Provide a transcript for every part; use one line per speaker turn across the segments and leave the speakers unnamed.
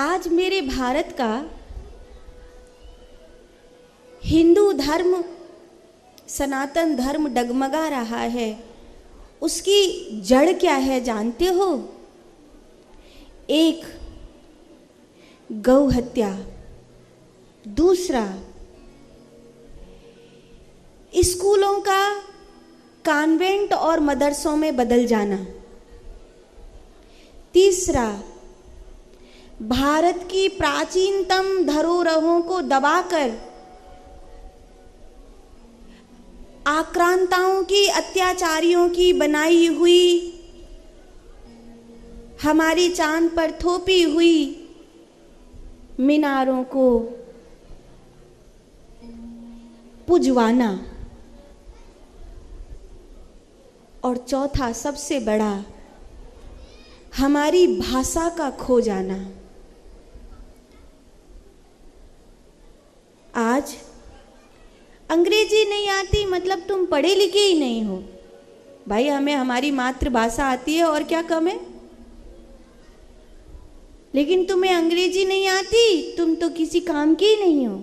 आज मेरे भारत का हिंदू धर्म, सनातन धर्म डगमगा रहा है, उसकी जड़ क्या है जानते हो? एक, गौ हत्या। दूसरा, स्कूलों का कॉन्वेंट और मदरसों में बदल जाना। तीसरा, भारत की प्राचीनतम धरोहरों को दबाकर आक्रांताओं की, अत्याचारियों की बनाई हुई, हमारी चांद पर थोपी हुई मीनारों को पुजवाना। और चौथा, सबसे बड़ा, हमारी भाषा का खो जाना। आज अंग्रेजी नहीं आती मतलब तुम पढ़े लिखे ही नहीं हो। भाई, हमें हमारी मातृभाषा आती है और क्या कम है, लेकिन तुम्हें अंग्रेजी नहीं आती, तुम तो किसी काम की ही नहीं हो।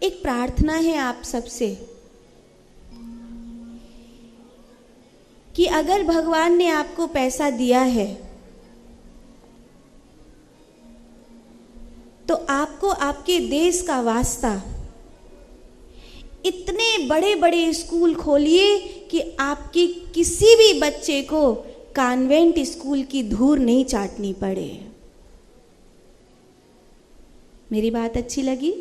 एक प्रार्थना है आप सबसे कि अगर भगवान ने आपको पैसा दिया है तो आपको आपके देश का वास्ता इतने बड़े बड़े स्कूल खोलिए कि आपके किसी भी बच्चे को कॉन्वेंट स्कूल की धूल नहीं चाटनी पड़े। मेरी बात अच्छी लगी?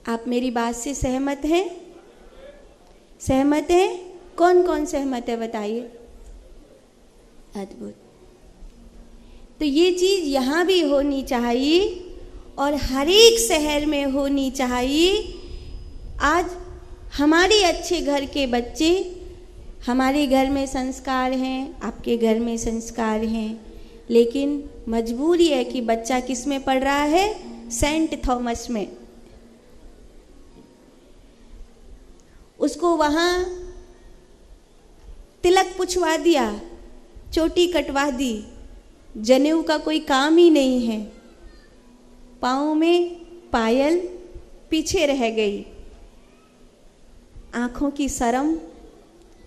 आप मेरी बात से सहमत हैं? सहमत हैं? कौन कौन सहमत है बताइए। अद्भुत। तो ये चीज यहाँ भी होनी चाहिए और हर एक शहर में होनी चाहिए। आज हमारे अच्छे घर के बच्चे, हमारे घर में संस्कार हैं, आपके घर में संस्कार हैं, लेकिन मजबूरी है कि बच्चा किस में पढ़ रहा है? सेंट थॉमस में। उसको वहाँ तिलक पुछवा दिया, चोटी कटवा दी, जनेऊ का कोई काम ही नहीं है, पाँव में पायल पीछे रह गई, आँखों की शर्म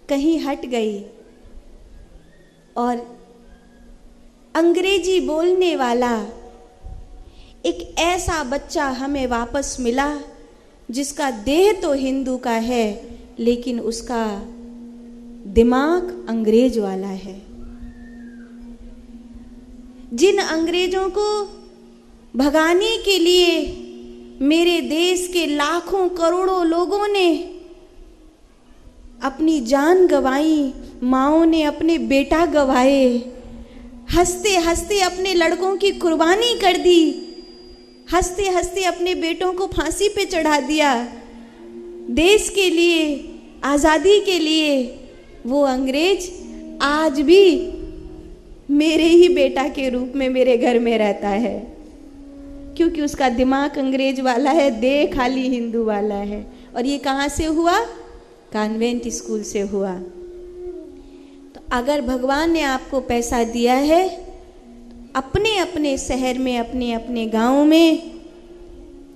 कहीं हट गई, और अंग्रेजी बोलने वाला एक ऐसा बच्चा हमें वापस मिला जिसका देह तो हिंदू का है लेकिन उसका दिमाग अंग्रेज वाला है। जिन अंग्रेजों को भगाने के लिए मेरे देश के लाखों करोड़ों लोगों ने अपनी जान गंवाई, माओं ने अपने बेटा गंवाए, हंसते हंसते अपने लड़कों की कुर्बानी कर दी, हंसते हंसते अपने बेटों को फांसी पे चढ़ा दिया देश के लिए, आज़ादी के लिए, वो अंग्रेज आज भी मेरे ही बेटा के रूप में मेरे घर में रहता है, क्योंकि उसका दिमाग अंग्रेज वाला है, देह खाली हिंदू वाला है। और ये कहाँ से हुआ? कॉन्वेंट स्कूल से हुआ। तो अगर भगवान ने आपको पैसा दिया है, अपने अपने शहर में, अपने अपने गांव में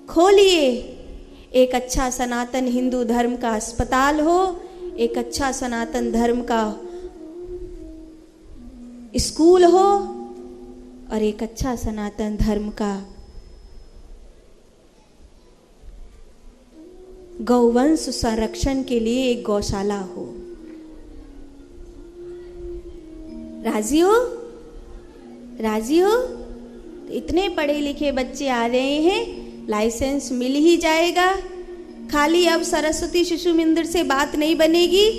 खोलिए एक अच्छा सनातन हिंदू धर्म का अस्पताल हो, एक अच्छा सनातन धर्म का स्कूल हो, और एक अच्छा सनातन धर्म का गौवंश संरक्षण के लिए एक गौशाला हो। राजी हो? राजी हो? तो इतने पढ़े लिखे बच्चे आ रहे हैं, लाइसेंस मिल ही जाएगा। खाली अब सरस्वती शिशु मंदिर से बात नहीं बनेगी,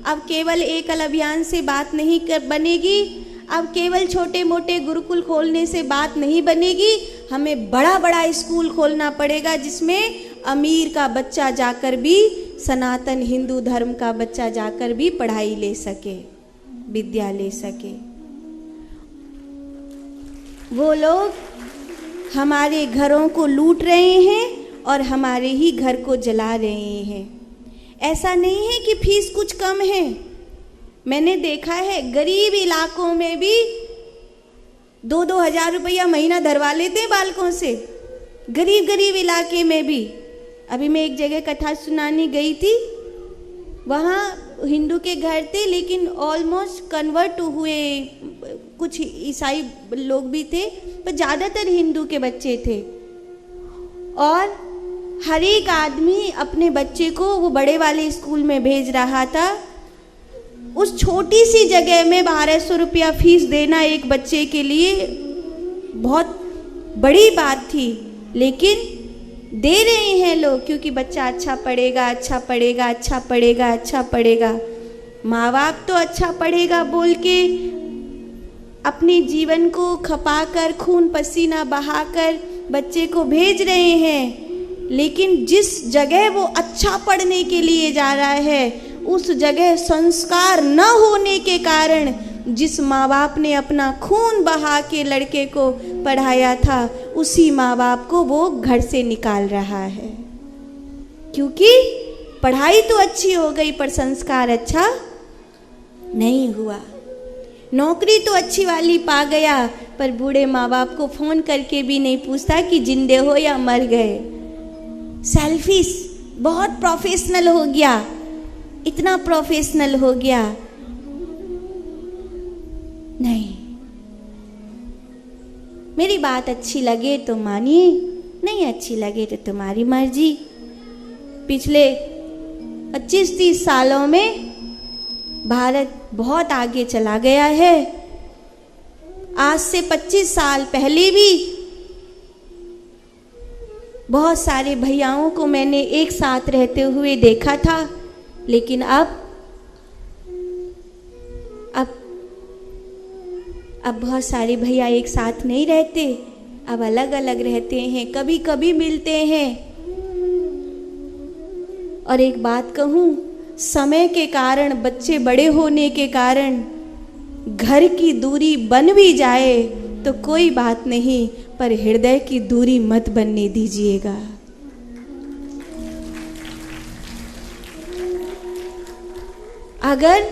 अब केवल एकल अभियान से बात नहीं बनेगी, अब केवल छोटे मोटे गुरुकुल खोलने से बात नहीं बनेगी। हमें बड़ा बड़ा स्कूल खोलना पड़ेगा जिसमें अमीर का बच्चा जाकर भी, सनातन हिंदू धर्म का बच्चा जाकर भी पढ़ाई ले सके, विद्या ले सके। वो लोग हमारे घरों को लूट रहे हैं और हमारे ही घर को जला रहे हैं। ऐसा नहीं है कि फीस कुछ कम है। मैंने देखा है गरीब इलाकों में भी 2-2 हज़ार रुपया महीना धरवा लेते हैं बालकों से, गरीब इलाके में भी। अभी मैं एक जगह कथा सुनाने गई थी, वहाँ हिंदू के घर थे लेकिन ऑलमोस्ट कन्वर्ट हुए, कुछ ईसाई लोग भी थे पर ज़्यादातर हिंदू के बच्चे थे। और हर एक आदमी अपने बच्चे को वो बड़े वाले स्कूल में भेज रहा था। उस छोटी सी जगह में 1200 रुपया फीस देना एक बच्चे के लिए बहुत बड़ी बात थी, लेकिन दे रहे हैं लोग क्योंकि बच्चा अच्छा पढ़ेगा, अच्छा पढ़ेगा, अच्छा पढ़ेगा, अच्छा पढ़ेगा। माँ बाप तो अच्छा पढ़ेगा बोल के अपने जीवन को खपाकर, खून पसीना बहाकर बच्चे को भेज रहे हैं, लेकिन जिस जगह वो अच्छा पढ़ने के लिए जा रहा है उस जगह संस्कार न होने के कारण जिस माँ बाप ने अपना खून बहा के लड़के को पढ़ाया था, उसी माँ बाप को वो घर से निकाल रहा है। क्योंकि पढ़ाई तो अच्छी हो गई पर संस्कार अच्छा नहीं हुआ। नौकरी तो अच्छी वाली पा गया पर बूढ़े माँ बाप को फोन करके भी नहीं पूछता कि जिंदे हो या मर गए। सेल्फिश, बहुत प्रोफेशनल हो गया, इतना प्रोफेशनल हो गया। नहीं, मेरी बात अच्छी लगे तो मानिए, नहीं अच्छी लगे तो तुम्हारी मर्जी। पिछले 25-30 सालों में भारत बहुत आगे चला गया है। आज से 25 साल पहले भी बहुत सारे भैयाओं को मैंने एक साथ रहते हुए देखा था, लेकिन अब बहुत सारे भैया एक साथ नहीं रहते, अब अलग अलग रहते हैं, कभी कभी मिलते हैं। और एक बात कहूँ, समय के कारण, बच्चे बड़े होने के कारण घर की दूरी बन भी जाए तो कोई बात नहीं, पर हृदय की दूरी मत बनने दीजिएगा। अगर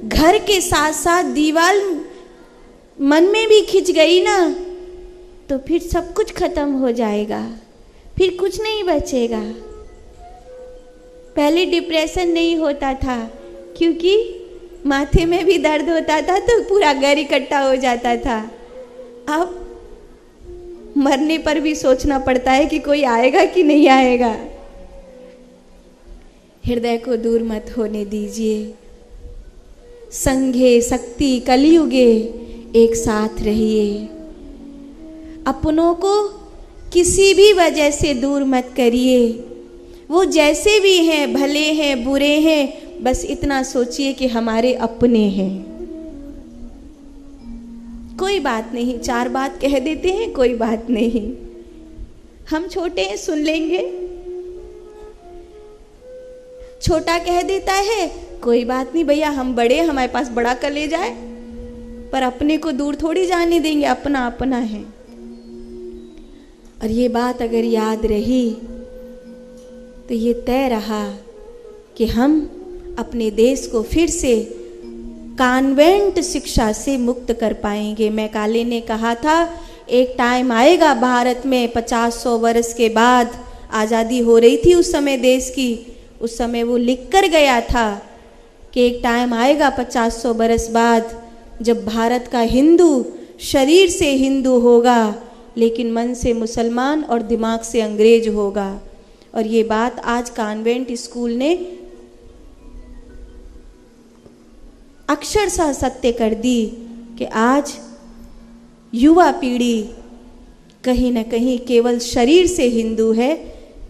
घर के साथ साथ दीवार मन में भी खिंच गई ना तो फिर सब कुछ खत्म हो जाएगा, फिर कुछ नहीं बचेगा। पहले डिप्रेशन नहीं होता था क्योंकि माथे में भी दर्द होता था तो पूरा घर इकट्ठा हो जाता था। अब मरने पर भी सोचना पड़ता है कि कोई आएगा कि नहीं आएगा। हृदय को दूर मत होने दीजिए। संघे शक्ति कलयुगे, एक साथ रहिए। अपनों को किसी भी वजह से दूर मत करिए। वो जैसे भी हैं, भले हैं, बुरे हैं, बस इतना सोचिए कि हमारे अपने हैं। कोई बात नहीं, 4 बात कह देते हैं, कोई बात नहीं, हम छोटे हैं, सुन लेंगे। छोटा कह देता है, कोई बात नहीं भैया, हम बड़े, हमारे पास बड़ा कलेजा है, पर अपने को दूर थोड़ी जाने देंगे, अपना अपना है। और ये बात अगर याद रही तो ये तय रहा कि हम अपने देश को फिर से कॉन्वेंट शिक्षा से मुक्त कर पाएंगे। मैकाले ने कहा था, एक टाइम आएगा भारत में 50-100 वर्ष के बाद, आज़ादी हो रही थी उस समय देश की, उस समय वो लिख कर गया था कि एक टाइम आएगा 50-100 बरस बाद जब भारत का हिंदू शरीर से हिंदू होगा लेकिन मन से मुसलमान और दिमाग से अंग्रेज होगा। और ये बात आज कॉन्वेंट स्कूल ने अक्षरशः सत्य कर दी कि आज युवा पीढ़ी कहीं न कहीं केवल शरीर से हिंदू है,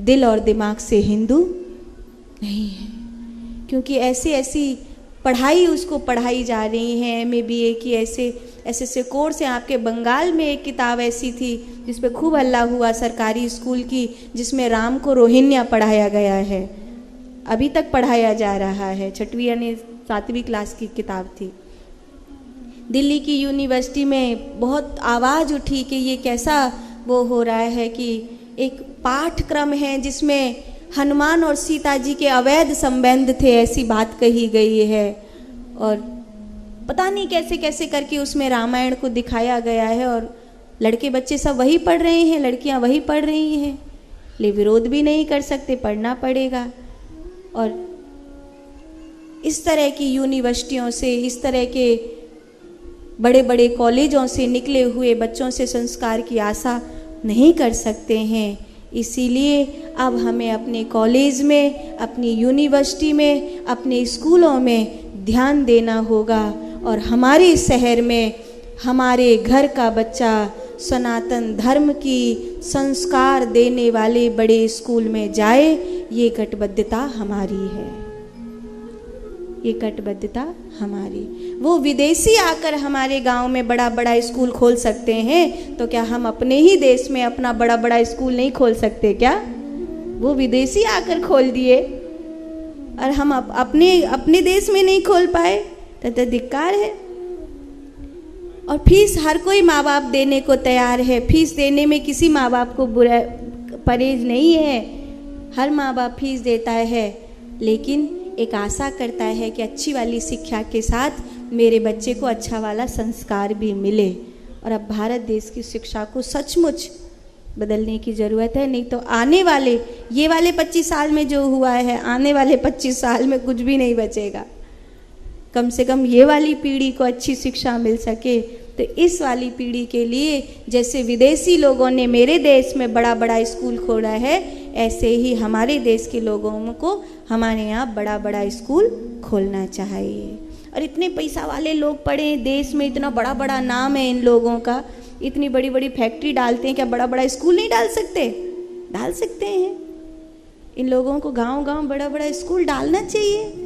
दिल और दिमाग से हिंदू नहीं है। क्योंकि ऐसी पढ़ाई उसको पढ़ाई जा रही है, MA BA की ऐसे कोर्स हैं। आपके बंगाल में एक किताब ऐसी थी जिस पे खूब हल्ला हुआ, सरकारी स्कूल की, जिसमें राम को रोहिण्या पढ़ाया गया है, अभी तक पढ़ाया जा रहा है। 6वीं यानी 7वीं क्लास की किताब थी। दिल्ली की यूनिवर्सिटी में बहुत आवाज़ उठी कि ये कैसा वो हो रहा है कि एक पाठ्यक्रम है जिसमें हनुमान और सीता जी के अवैध संबंध थे, ऐसी बात कही गई है। और पता नहीं कैसे कैसे करके उसमें रामायण को दिखाया गया है। और लड़के बच्चे सब वही पढ़ रहे हैं, लड़कियां वही पढ़ रही हैं, ले विरोध भी नहीं कर सकते, पढ़ना पड़ेगा। और इस तरह की यूनिवर्सिटियों से, इस तरह के बड़े बड़े कॉलेजों से निकले हुए बच्चों से संस्कार की आशा नहीं कर सकते हैं। इसीलिए अब हमें अपने कॉलेज में, अपनी यूनिवर्सिटी में, अपने स्कूलों में ध्यान देना होगा और हमारे शहर में हमारे घर का बच्चा सनातन धर्म की संस्कार देने वाले बड़े स्कूल में जाए। ये कटिबद्धता हमारी है, ये कटिबद्धता हमारी। वो विदेशी आकर हमारे गांव में बड़ा बड़ा स्कूल खोल सकते हैं, तो क्या हम अपने ही देश में अपना बड़ा बड़ा स्कूल नहीं खोल सकते क्या? वो विदेशी आकर खोल दिए और हम अपने देश में नहीं खोल पाए, तो धिक्कार है। और फीस हर कोई माँ बाप देने को तैयार है, फीस देने में किसी माँ बाप को बुरा परहेज नहीं है, हर माँ बाप फीस देता है, लेकिन एक आशा करता है कि अच्छी वाली शिक्षा के साथ मेरे बच्चे को अच्छा वाला संस्कार भी मिले। और अब भारत देश की शिक्षा को सचमुच बदलने की ज़रूरत है, नहीं तो आने वाले ये वाले 25 साल में जो हुआ है, आने वाले 25 साल में कुछ भी नहीं बचेगा। कम से कम ये वाली पीढ़ी को अच्छी शिक्षा मिल सके, तो इस वाली पीढ़ी के लिए जैसे विदेशी लोगों ने मेरे देश में बड़ा बड़ा स्कूल खोला है, ऐसे ही हमारे देश के लोगों को हमारे यहाँ बड़ा बड़ा स्कूल खोलना चाहिए। और इतने पैसा वाले लोग पढ़े, देश में इतना बड़ा बड़ा नाम है इन लोगों का, इतनी बड़ी बड़ी फैक्ट्री डालते हैं, क्या बड़ा बड़ा स्कूल नहीं डाल सकते? डाल सकते हैं। इन लोगों को गांव गांव बड़ा बड़ा स्कूल डालना चाहिए।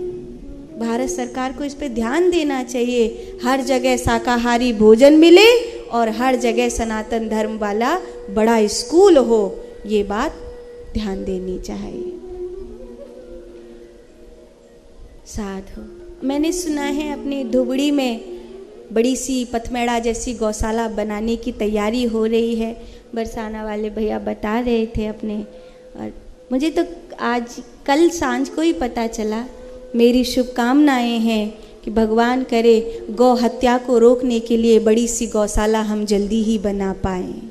भारत सरकार को इस पे ध्यान देना चाहिए, हर जगह शाकाहारी भोजन मिले और हर जगह सनातन धर्म वाला बड़ा स्कूल हो, ये बात ध्यान देनी चाहिए। साधु, मैंने सुना है अपनी धुबड़ी में बड़ी सी पथमेड़ा जैसी गौशाला बनाने की तैयारी हो रही है, बरसाना वाले भैया बता रहे थे अपने। और मुझे तो आज कल सांझ को ही पता चला। मेरी शुभकामनाएं हैं कि भगवान करे गौ हत्या को रोकने के लिए बड़ी सी गौशाला हम जल्दी ही बना पाएं।